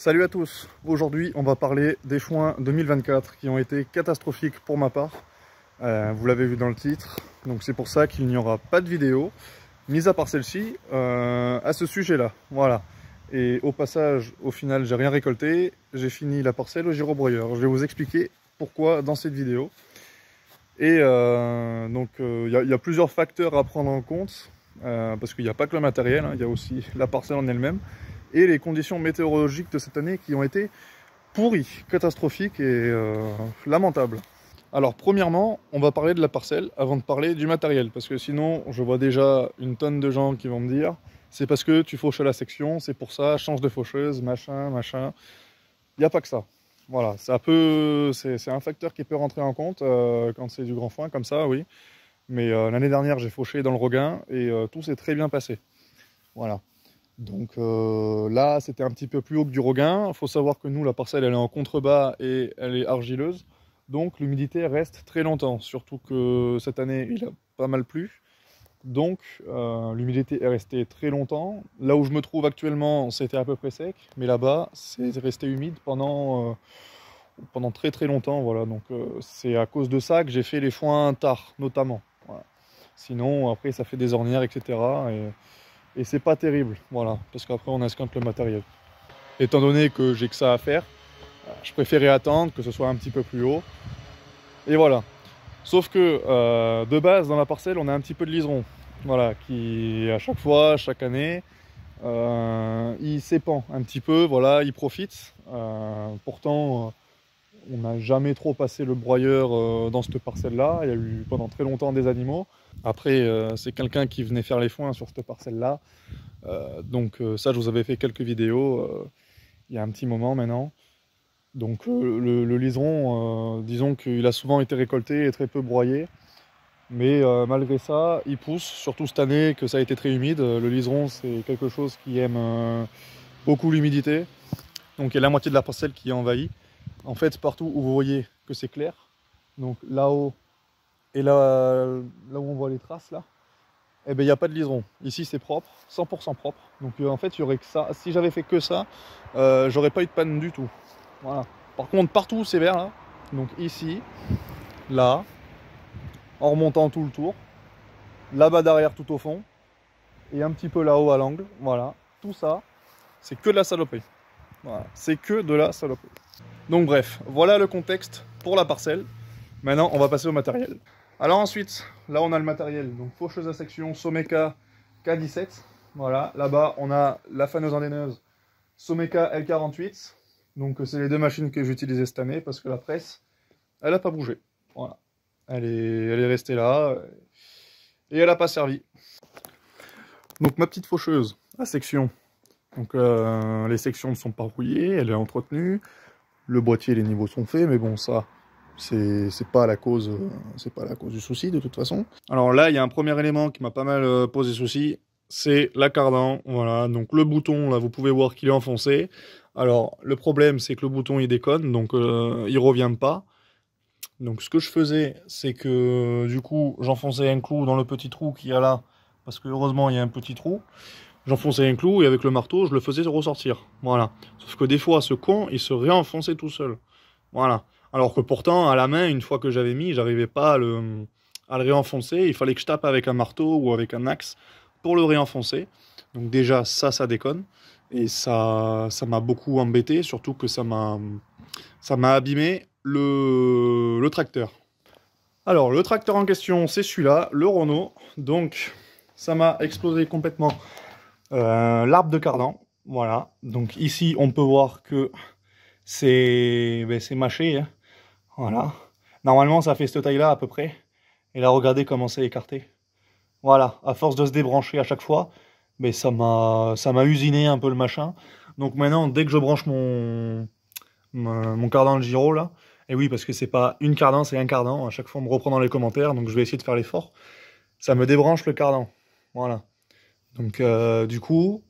Salut à tous, aujourd'hui on va parler des foins 2024 qui ont été catastrophiques pour ma part. Vous l'avez vu dans le titre, donc c'est pour ça qu'il n'y aura pas de vidéo, mis à part celle-ci, à ce sujet-là. Voilà. Et au passage, au final, j'ai rien récolté, j'ai fini la parcelle au gyrobroyeur. Je vais vous expliquer pourquoi dans cette vidéo. Et donc il y a plusieurs facteurs à prendre en compte, parce qu'il n'y a pas que le matériel, il y a aussi la parcelle en elle-même. Et les conditions météorologiques de cette année qui ont été pourries, catastrophiques et lamentables. Alors premièrement, on va parler de la parcelle avant de parler du matériel, parce que sinon je vois déjà une tonne de gens qui vont me dire c'est parce que tu fauches à la section, c'est pour ça, change de faucheuse, machin. Il n'y a pas que ça. Voilà, c'est un facteur qui peut rentrer en compte quand c'est du grand foin comme ça, oui. Mais l'année dernière j'ai fauché dans le Roguin et tout s'est très bien passé. Voilà. Donc là, c'était un petit peu plus haut que du Roguin. Il faut savoir que nous, la parcelle, elle est en contrebas et elle est argileuse. Donc l'humidité reste très longtemps. Surtout que cette année, il a pas mal plu. Donc l'humidité est restée très longtemps. Là où je me trouve actuellement, c'était à peu près sec. Mais là-bas, c'est resté humide pendant très très longtemps. Voilà. Donc c'est à cause de ça que j'ai fait les foins tard, notamment. Voilà. Sinon, après, ça fait des ornières, etc. Et c'est pas terrible, voilà, parce qu'après on esquinte le matériel. Étant donné que j'ai que ça à faire, je préférais attendre que ce soit un petit peu plus haut. Et voilà. Sauf que de base dans la parcelle on a un petit peu de liseron. Voilà, qui à chaque fois, chaque année, il s'épand un petit peu, voilà, il profite. Pourtant, on n'a jamais trop passé le broyeur dans cette parcelle-là. Il y a eu pendant très longtemps des animaux. Après, c'est quelqu'un qui venait faire les foins sur cette parcelle-là. Donc ça, je vous avais fait quelques vidéos il y a un petit moment maintenant. Donc le liseron, disons qu'il a souvent été récolté et très peu broyé. Mais malgré ça, il pousse, surtout cette année que ça a été très humide. Le liseron, c'est quelque chose qui aime beaucoup l'humidité. Donc il y a la moitié de la parcelle qui est envahie. En fait, partout où vous voyez que c'est clair, donc là-haut et là où on voit les traces, là, eh ben, il n'y a pas de liseron. Ici, c'est propre, 100% propre. Donc en fait, il y aurait que ça. Si j'avais fait que ça, j'aurais pas eu de panne du tout. Voilà. Par contre, partout, c'est vert, là. Donc ici, là, en remontant tout le tour, là-bas derrière, tout au fond, et un petit peu là-haut à l'angle. Voilà. Tout ça, c'est que de la saloperie. Voilà. C'est que de la saloperie. Donc bref, voilà le contexte pour la parcelle. Maintenant, on va passer au matériel. Alors ensuite, là on a le matériel, donc faucheuse à section Someka K17. Voilà, là-bas on a la faneuse endaineuse Someka L48. Donc c'est les deux machines que j'utilisais cette année parce que la presse, elle n'a pas bougé. Voilà, elle est restée là et elle n'a pas servi. Donc ma petite faucheuse à section. Donc les sections ne sont pas rouillées, elle est entretenue. Le boîtier, les niveaux sont faits, mais bon ça... c'est pas la cause du souci de toute façon. Alors là il y a un premier élément qui m'a pas mal posé souci, c'est la cardan. Voilà, donc le bouton là vous pouvez voir qu'il est enfoncé. Alors le problème c'est que le bouton il déconne, donc il revient pas. Donc ce que je faisais c'est que du coup j'enfonçais un clou dans le petit trou qu'il y a là, parce que heureusement il y a un petit trou. J'enfonçais un clou et avec le marteau je le faisais ressortir. Voilà, sauf que des fois ce con il se réenfonçait tout seul. Voilà. Alors que pourtant, à la main, une fois que j'avais mis, j'arrivais pas à le réenfoncer. Il fallait que je tape avec un marteau ou avec un axe pour le réenfoncer. Donc déjà, ça déconne. Et ça m'a beaucoup embêté, surtout que ça m'a abîmé le tracteur. Alors, le tracteur en question, c'est celui-là, le Renault. Donc, ça m'a explosé complètement l'arbre de cardan. Voilà. Donc ici, on peut voir que c'est mâché, hein. Voilà. Normalement, ça fait cette taille-là à peu près. Et là, regardez comment c'est écarté. Voilà. À force de se débrancher à chaque fois, mais ça m'a usiné un peu le machin. Donc maintenant, dès que je branche mon cardan le gyro là, et oui, parce que c'est pas une cardan, c'est un cardan. À chaque fois, on me reprend dans les commentaires, donc je vais essayer de faire l'effort. Ça me débranche le cardan. Voilà. Donc du coup,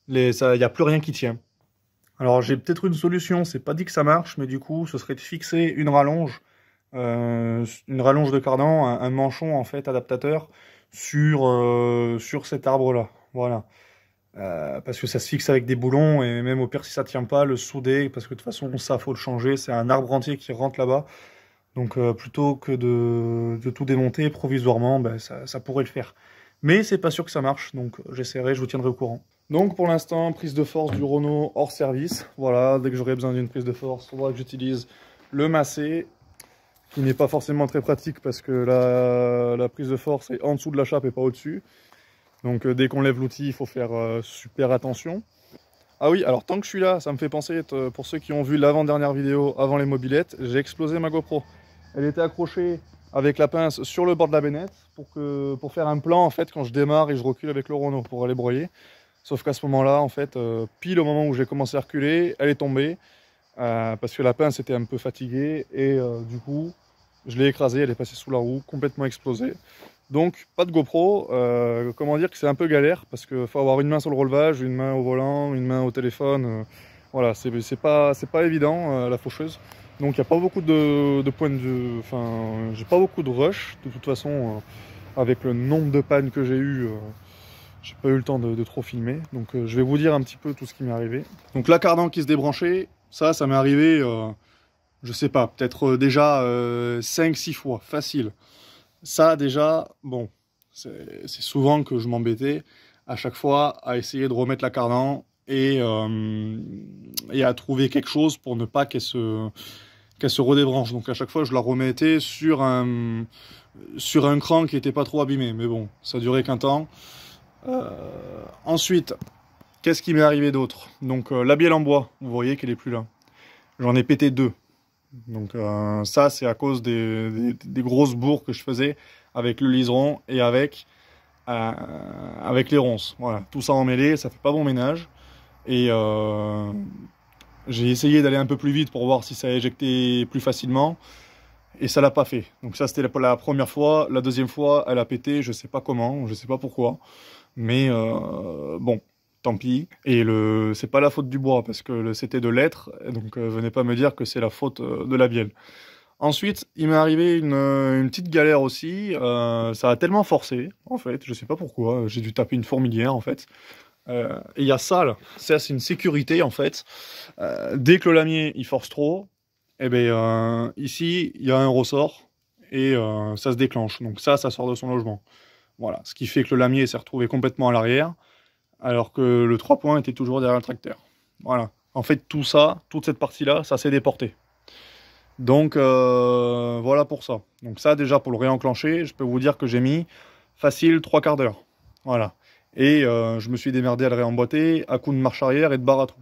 il n'y a plus rien qui tient. Alors j'ai peut-être une solution, c'est pas dit que ça marche, mais du coup ce serait de fixer une rallonge de cardan, un manchon en fait adaptateur sur cet arbre là. Voilà. parce que ça se fixe avec des boulons, et même au pire si ça tient pas, le souder, parce que de toute façon ça faut le changer, c'est un arbre entier qui rentre là-bas. Donc plutôt que de tout démonter provisoirement, ben, ça pourrait le faire. Mais c'est pas sûr que ça marche, donc j'essaierai, je vous tiendrai au courant. Donc pour l'instant, prise de force du Renault hors service. Voilà, dès que j'aurai besoin d'une prise de force, il faudra que j'utilise le Macé, qui n'est pas forcément très pratique parce que la prise de force est en dessous de la chape et pas au-dessus. Donc dès qu'on lève l'outil, il faut faire super attention. Ah oui, alors tant que je suis là, ça me fait penser, pour ceux qui ont vu l'avant-dernière vidéo avant les mobylettes, j'ai explosé ma GoPro. Elle était accrochée avec la pince sur le bord de la bennette pour faire un plan en fait quand je démarre et je recule avec le Renault pour aller broyer. Sauf qu'à ce moment-là, en fait, pile au moment où j'ai commencé à reculer, elle est tombée parce que la pince était un peu fatiguée et du coup, je l'ai écrasée, elle est passée sous la roue, complètement explosée. Donc, pas de GoPro, comment dire que c'est un peu galère, parce qu'il faut avoir une main sur le relevage, une main au volant, une main au téléphone, voilà, c'est pas évident, la faucheuse. Donc, il n'y a pas beaucoup de points de... Enfin, j'ai pas beaucoup de rush, de toute façon, avec le nombre de pannes que j'ai eu, j'ai pas eu le temps de trop filmer. Donc, je vais vous dire un petit peu tout ce qui m'est arrivé. Donc, la cardan qui se débranchait, ça m'est arrivé, je sais pas, peut-être déjà 5-6 fois, facile. Ça déjà, bon, c'est souvent que je m'embêtais à chaque fois à essayer de remettre la cardan et à trouver quelque chose pour ne pas qu'elle se redébranche. Donc à chaque fois je la remettais sur un cran qui était pas trop abîmé. Mais bon, ça durait qu'un temps. Ensuite, qu'est-ce qui m'est arrivé d'autre? Donc la bielle en bois, vous voyez qu'elle est plus là. J'en ai pété 2. Donc ça c'est à cause des grosses bourres que je faisais avec le liseron et avec les ronces. Voilà, tout ça emmêlé, ça fait pas bon ménage. Et j'ai essayé d'aller un peu plus vite pour voir si ça éjectait plus facilement. Et ça l'a pas fait. Donc ça c'était la première fois. La deuxième fois elle a pété, je sais pas comment, je sais pas pourquoi. Mais bon, tant pis. Et c'est pas la faute du bois, parce que c'était de l'être, donc venez pas me dire que c'est la faute de la bielle. Ensuite, il m'est arrivé une petite galère aussi, ça a tellement forcé, en fait, je sais pas pourquoi, j'ai dû taper une fourmilière, en fait. Et il y a ça, là, ça c'est une sécurité, en fait. Dès que le lamier, il force trop, eh ben, ici, il y a un ressort, et ça se déclenche, donc ça sort de son logement. Voilà, ce qui fait que le lamier s'est retrouvé complètement à l'arrière, alors que le 3 points était toujours derrière le tracteur. Voilà. En fait, tout ça, toute cette partie-là, ça s'est déporté. Donc, voilà pour ça. Donc ça, déjà, pour le réenclencher, je peux vous dire que j'ai mis facile 3/4 d'heure. Voilà. Et je me suis démerdé à le réemboîter à coups de marche arrière et de barre à trous.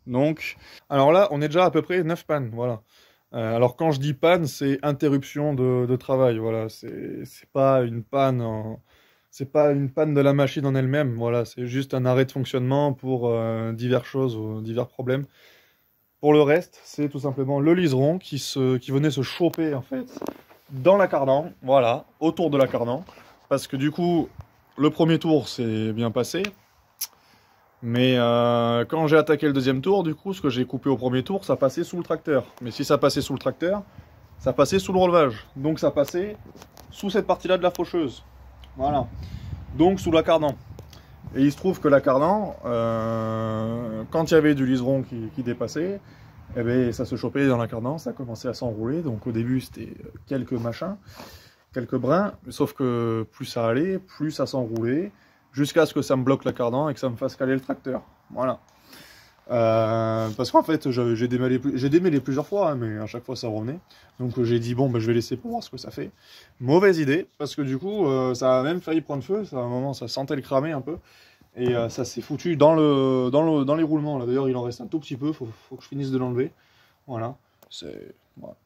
Donc, alors là, on est déjà à peu près 9 pannes, voilà. Alors quand je dis panne, c'est interruption de travail, voilà. C'est pas une panne c'est pas une panne de la machine en elle-même, voilà. C'est juste un arrêt de fonctionnement pour diverses choses ou divers problèmes. Pour le reste, c'est tout simplement le liseron qui venait se choper, en fait, dans la cardan, voilà, autour de la cardan. Parce que du coup, le premier tour s'est bien passé. Mais quand j'ai attaqué le deuxième tour, du coup, ce que j'ai coupé au premier tour, ça passait sous le tracteur. Mais si ça passait sous le tracteur, ça passait sous le relevage. Donc ça passait sous cette partie-là de la faucheuse. Voilà. Donc sous la cardan. Et il se trouve que la cardan, quand il y avait du liseron qui dépassait, eh ben, ça se chopait dans la cardan, ça commençait à s'enrouler. Donc au début, c'était quelques machins, quelques brins. Sauf que plus ça allait, plus ça s'enroulait, jusqu'à ce que ça me bloque la cardan et que ça me fasse caler le tracteur. Voilà. Parce qu'en fait, j'ai démêlé plusieurs fois, hein, mais à chaque fois ça revenait. Donc j'ai dit, bon, ben, je vais laisser pour voir ce que ça fait. Mauvaise idée, parce que du coup, ça a même failli prendre feu. À un moment, ça sentait le cramer un peu. Et ça s'est foutu dans les roulements. Là, d'ailleurs, il en reste un tout petit peu. Faut que je finisse de l'enlever. Voilà. Voilà.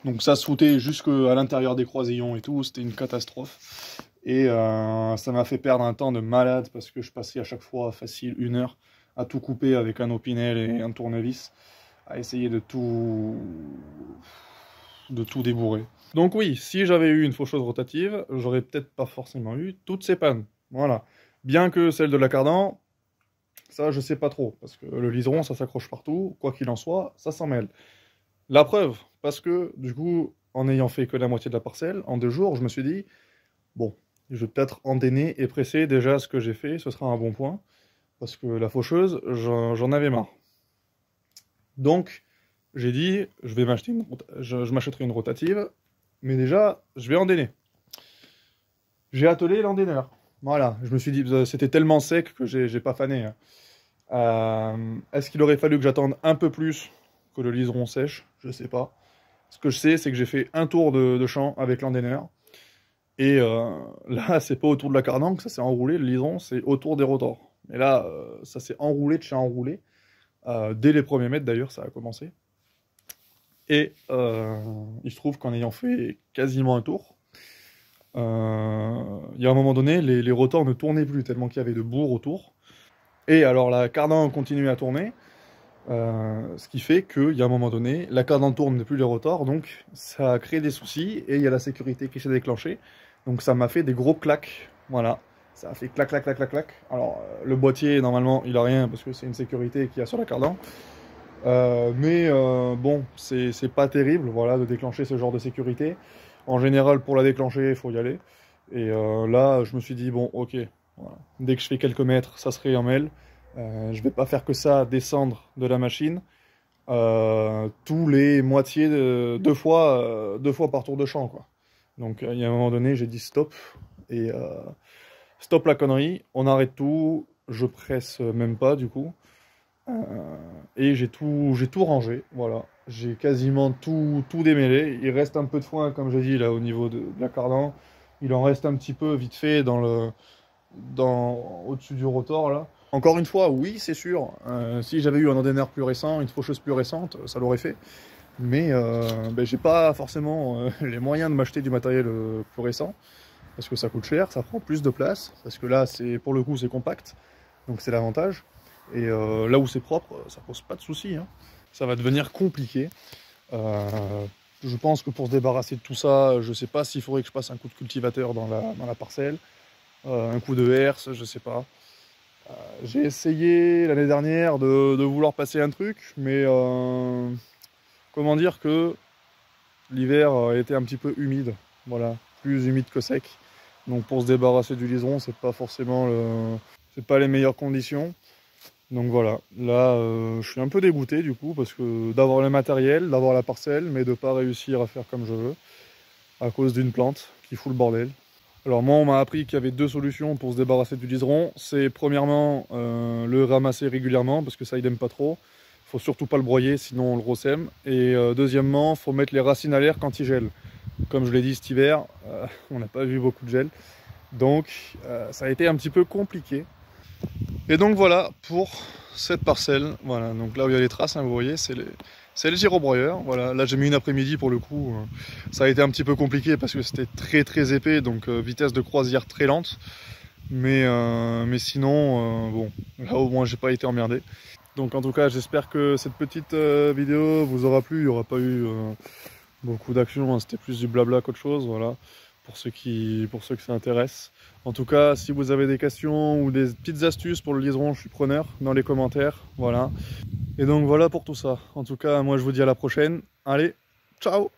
Donc ça se foutait jusqu'à l'intérieur des croisillons et tout. C'était une catastrophe. Et ça m'a fait perdre un temps de malade parce que je passais à chaque fois facile 1 heure à tout couper avec un opinel et un tournevis, à essayer de tout débourrer. Donc oui, si j'avais eu une faucheuse rotative, j'aurais peut-être pas forcément eu toutes ces pannes. Voilà. Bien que celle de la cardan, ça je sais pas trop, parce que le liseron ça s'accroche partout, quoi qu'il en soit, ça s'en mêle. La preuve, parce que du coup, en ayant fait que la moitié de la parcelle, en 2 jours, je me suis dit, bon, je vais peut-être endainer et presser déjà ce que j'ai fait, ce sera un bon point. parce que la faucheuse, j'en avais marre. Donc, j'ai dit, je m'achèterai une rotative, mais déjà, je vais endainer. J'ai attelé l'endaineur. Voilà, je me suis dit, c'était tellement sec que j'ai pas fané, hein. Est-ce qu'il aurait fallu que j'attende un peu plus que le liseron sèche? Je sais pas. Ce que je sais, c'est que j'ai fait un tour de champ avec l'endaineur. Et là, c'est pas autour de la cardan que ça s'est enroulé, le liseron, c'est autour des rotors. Et là, ça s'est enroulé de chez enroulé. Dès les premiers mètres, d'ailleurs, ça a commencé. Et il se trouve qu'en ayant fait quasiment un tour, il y a un moment donné, les rotors ne tournaient plus, tellement qu'il y avait de bourre autour. Et alors la cardan continue à tourner, ce qui fait qu'il y a un moment donné, la cardan tourne mais plus les rotors, donc ça a créé des soucis, et il y a la sécurité qui s'est déclenchée. Donc ça m'a fait des gros claques, voilà. Ça a fait clac, clac, clac, clac, clac. Alors le boîtier, normalement, il a rien, parce que c'est une sécurité qu'il y a sur la cardan. Bon, c'est pas terrible, voilà, de déclencher ce genre de sécurité. En général, pour la déclencher, il faut y aller. Et là, je me suis dit, bon, ok, voilà. Dès que je fais quelques mètres, ça se réemmêle. Je vais pas faire que ça, descendre de la machine tous les moitiés, deux fois par tour de champ, quoi. Donc, il y a un moment donné, j'ai dit stop. Et stop la connerie, on arrête tout. Je presse même pas, du coup. Et j'ai tout rangé, voilà. J'ai quasiment tout démêlé. Il reste un peu de foin, comme j'ai dit, là, au niveau de la cardan. Il en reste un petit peu vite fait au-dessus du rotor, là. Encore une fois, oui, c'est sûr. Si j'avais eu un endaineur plus récent, une faucheuse plus récente, ça l'aurait fait. Mais j'ai pas forcément les moyens de m'acheter du matériel plus récent. Parce que ça coûte cher, ça prend plus de place. Parce que là, pour le coup, c'est compact. Donc c'est l'avantage. Et là où c'est propre, ça pose pas de soucis, hein. Ça va devenir compliqué. Je pense que pour se débarrasser de tout ça, je sais pas s'il faudrait que je passe un coup de cultivateur dans la parcelle, un coup de herse, je sais pas. J'ai essayé l'année dernière de vouloir passer un truc, mais comment dire que l'hiver était un petit peu humide, voilà, plus humide que sec. Donc pour se débarrasser du liseron, c'est pas forcément c'est pas les meilleures conditions. Donc voilà, là je suis un peu dégoûté du coup, parce que d'avoir le matériel, d'avoir la parcelle, mais de pas réussir à faire comme je veux, à cause d'une plante qui fout le bordel. Alors moi on m'a appris qu'il y avait deux solutions pour se débarrasser du liseron. C'est premièrement le ramasser régulièrement, parce que ça il aime pas trop. Faut surtout pas le broyer, sinon on le ressème. Et deuxièmement, faut mettre les racines à l'air quand il gèle. Comme je l'ai dit cet hiver, on n'a pas vu beaucoup de gel. Donc ça a été un petit peu compliqué. Et donc voilà pour cette parcelle. Voilà, donc là où il y a les traces, hein, vous voyez, c'est le gyrobroyeur. Voilà, là j'ai mis une après-midi pour le coup. Ça a été un petit peu compliqué parce que c'était très épais, donc vitesse de croisière très lente. Mais sinon, bon, là au moins j'ai pas été emmerdé. Donc en tout cas, j'espère que cette petite vidéo vous aura plu. Il n'y aura pas eu beaucoup d'action, hein. C'était plus du blabla qu'autre chose, voilà. Pour ceux que ça intéresse. En tout cas, si vous avez des questions ou des petites astuces pour le liseron, je suis preneur dans les commentaires, voilà. Et donc voilà pour tout ça. En tout cas, moi je vous dis à la prochaine. Allez, ciao!